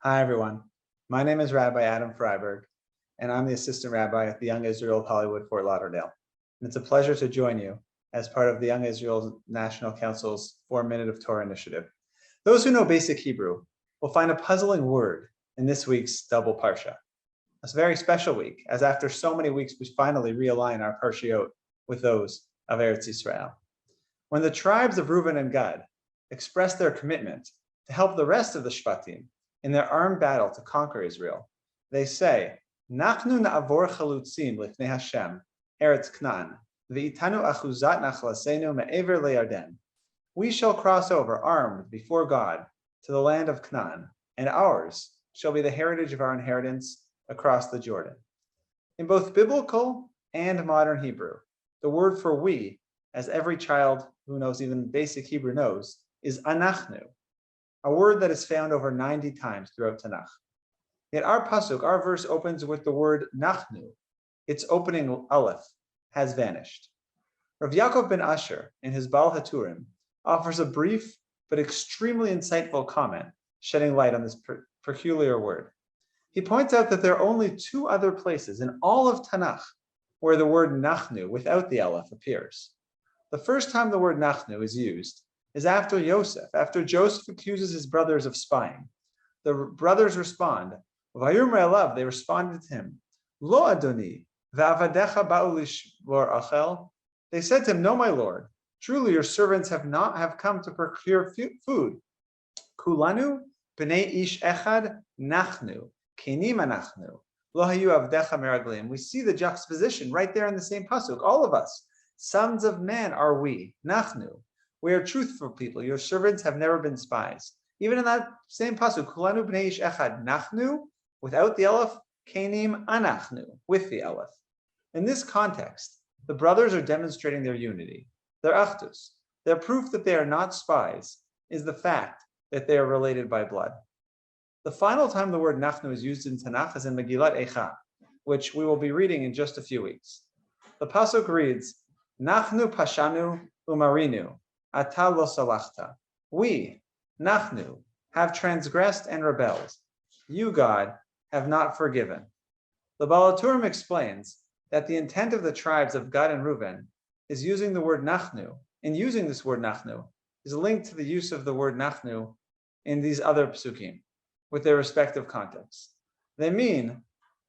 Hi, everyone. My name is Rabbi Adam Frieberg, and I'm the Assistant Rabbi at the Young Israel of Hollywood, Fort Lauderdale. And it's a pleasure to join you as part of the Young Israel National Council's 4 Minutes of Torah initiative. Those who know basic Hebrew will find a puzzling word in this week's double Parsha. It's a very special week, as after so many weeks, we finally realign our Parshiot with those of Eretz Yisrael. When the tribes of Reuben and Gad express their commitment to help the rest of the Shvatim in their armed battle to conquer Israel, they say, "Nachnu na'avor chalutzim lifnei Hashem, Eretz Knan, v'itanu achuzat nachlasenu me'ever le'Yarden." We shall cross over armed before God to the land of Canaan, and ours shall be the heritage of our inheritance across the Jordan. In both biblical and modern Hebrew, the word for we, as every child who knows even basic Hebrew knows, is anachnu, a word that is found over 90 times throughout Tanakh. Yet our pasuk, our verse opens with the word nachnu. Its opening aleph has vanished. Rav Yaakov ben Asher, in his Baal HaTurim, offers a brief but extremely insightful comment, shedding light on this peculiar word. He points out that there are only 2 other places in all of Tanakh where the word nachnu, without the aleph, appears. The first time the word nachnu is used is after Yosef, after Joseph accuses his brothers of spying. The brothers respond, "Vayomar elav," they responded to him, "Lo Adoni, ve'avadecha ba'u lishvor achel." They said to him, "No, my lord, truly your servants have come to procure food. Kulanu b'nei ish echad nachnu, kenim anachnu, lo hayu avdecha meraglim." We see the juxtaposition right there in the same pasuk. All of us, sons of man are we, nachnu. We are truthful people. Your servants have never been spies. Even in that same pasuk, Kulanu b'nei ish echad nachnu, without the aleph, kenim anachnu, with the aleph. In this context, the brothers are demonstrating their unity, their achdus. Their proof that they are not spies is the fact that they are related by blood. The final time the word nachnu is used in Tanakh is in Megillat Eicha, which we will be reading in just a few weeks. The pasuk reads, "Nachnu pashanu umarinu, ata lo salachta." We, nachnu, have transgressed and rebelled. You, God, have not forgiven. The Baal HaTurim explains that the intent of the tribes of Gad and Reuben is using the word nachnu, and using this word nachnu is linked to the use of the word nachnu in these other psukim, with their respective contexts. They mean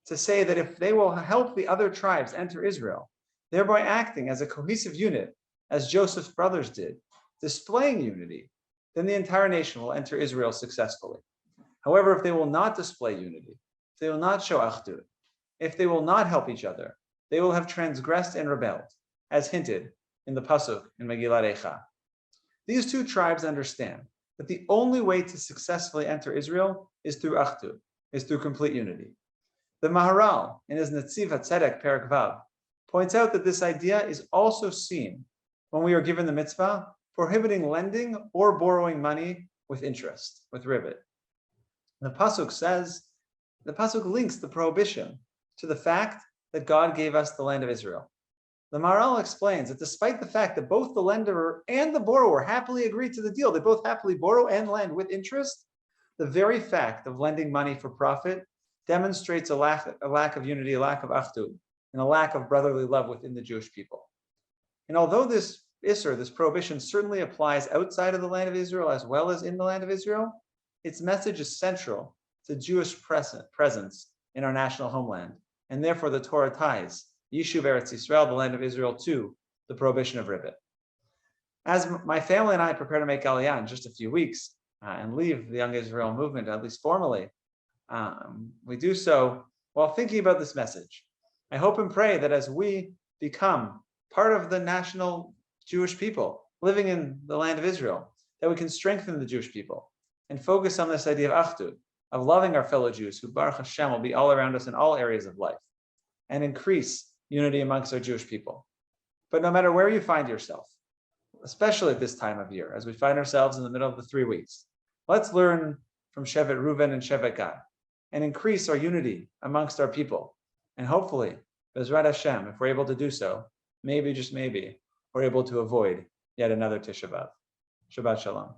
to say that if they will help the other tribes enter Israel, thereby acting as a cohesive unit, as Joseph's brothers did, displaying unity, then the entire nation will enter Israel successfully. However, if they will not display unity, if they will not show achdut, if they will not help each other, they will have transgressed and rebelled, as hinted in the pasuk in Megillat Eicha. These 2 tribes understand that the only way to successfully enter Israel is through achdut, is through complete unity. The Maharal, in his Netziv HaTzedek Perek Vav, points out that this idea is also seen when we are given the mitzvah prohibiting lending or borrowing money with interest, with rivet. The pasuk links the prohibition to the fact that God gave us the land of Israel. The Maharal explains that despite the fact that both the lender and the borrower happily agreed to the deal, they both happily borrow and lend with interest, the very fact of lending money for profit demonstrates a lack of unity, a lack of achdut, and a lack of brotherly love within the Jewish people. And although this prohibition certainly applies outside of the land of Israel as well as in the land of Israel, its message is central to Jewish presence in our national homeland, and therefore the Torah ties Yishuv Eretz Yisrael, the land of Israel, to the prohibition of rivet. As my family and I prepare to make Aliyah in just a few weeks and leave the Young Israel movement, at least formally, we do so while thinking about this message. I hope and pray that as we become part of the national Jewish people living in the land of Israel, that we can strengthen the Jewish people and focus on this idea of achdut, of loving our fellow Jews, who Baruch Hashem will be all around us in all areas of life, and increase unity amongst our Jewish people. But no matter where you find yourself, especially at this time of year, as we find ourselves in the middle of the 3 weeks, let's learn from Shevet Reuven and Shevet Gad and increase our unity amongst our people. And hopefully, Bezrat Hashem, if we're able to do so, maybe, just maybe, we're able to avoid yet another Tisha B'Av. Shabbat Shalom.